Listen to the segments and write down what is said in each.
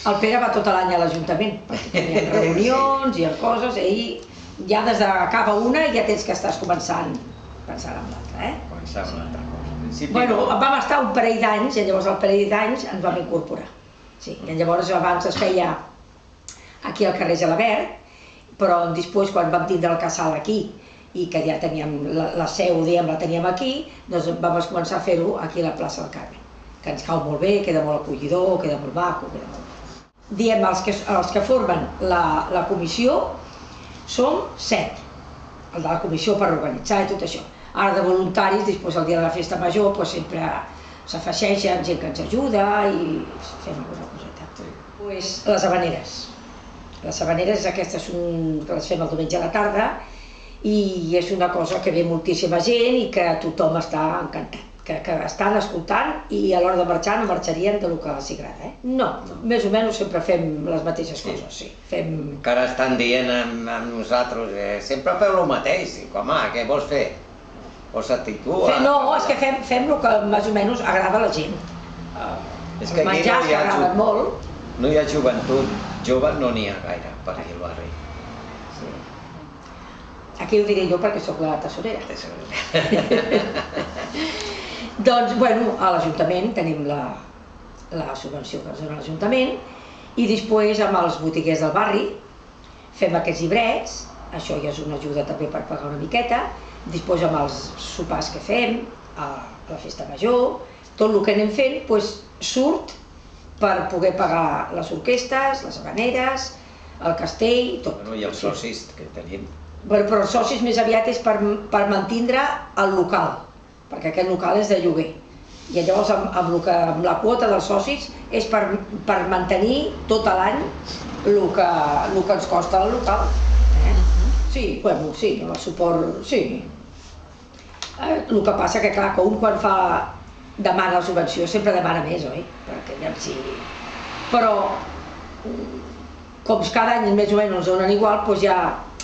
El Pere va tot l'any a l'Ajuntament, perquè tenien reunions i coses, i ja des d'acaba una ja tens que estàs començant a pensar en l'altra, Començar amb l'altra cosa. Bueno, vam estar un parell d'anys, i llavors al parell d'anys ens vam incorporar. Sí, i llavors abans es feia aquí al carrer Gelabert, però després quan vam tindre el casal aquí i que ja teníem la seu, diguem, la teníem aquí, doncs vam començar a fer-ho aquí a la plaça del Carme, que ens cau molt bé, queda molt acollidor, queda molt maco, queda molt bé. Diem, els que formen la comissió som 7, el de la comissió per organitzar i tot això. Ara de voluntaris, després del dia de la festa major, sempre s'afegeixen gent que ens ajuda i fem alguna coseta. Les havaneres. Les havaneres aquestes que les fem el diumenge a la tarda i és una cosa que ve moltíssima gent i que tothom està encantat, que estan escoltant i a l'hora de marxar no marxarien del que els agrada. No, més o menys sempre fem les mateixes coses, sí. Encara estan dient amb nosaltres, sempre feu el mateix, dic, home, què vols fer? Vols sentir tu? No, és que fem el que més o menys agrada a la gent. Els menjars que agraden molt. No hi ha joventut, jove no n'hi ha gaire per aquí al barri. Aquí ho diré jo perquè sóc la tesorera. Doncs, bueno, a l'Ajuntament tenim la subvenció que ens dona l'Ajuntament i després amb els botiguers del barri fem aquests llibrets, això ja és una ajuda també per pagar una miqueta, després amb els sopars que fem, a la festa major, tot el que anem fent surt per poder pagar les orquestes, les havaneres, el castell, tot. I els socis que tenim. Però els socis més aviat és per mantindre el local, perquè aquest local és de lloguer. I llavors amb la quota dels socis és per mantenir tot l'any el que ens costa el local. Sí, bueno, sí, el suport, sí. El que passa que, clar, que un quan demana la subvenció sempre demana més, oi? Perquè ja si... Però, com cada any més o menys ens donen igual, doncs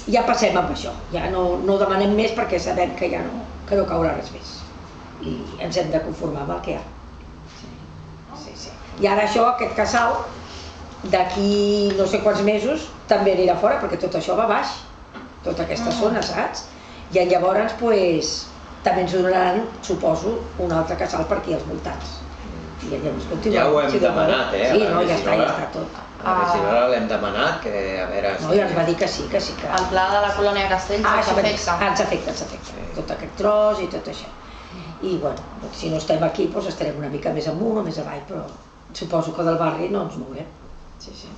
ja passem amb això. Ja no demanem més perquè sabem que no caurà res més. I ens hem de conformar amb el que hi ha. I ara això, aquest casal, d'aquí no sé quants mesos, també anirà fora, perquè tot això va baix. Tota aquesta zona, saps? I llavors, també ens donaran, suposo, un altre casal per aquí als voltants. Ja ho hem demanat, Sí, no, ja està tot. A la regidora l'hem demanat, que a veure... No, i ens va dir que sí, que sí. El pla de la colònia Castells ens afecta. Ens afecta, tot aquest tros i tot això. I, bueno, si no estem aquí, estarem una mica més amunt o més avall, però suposo que del barri no ens mourem. Sí, sí.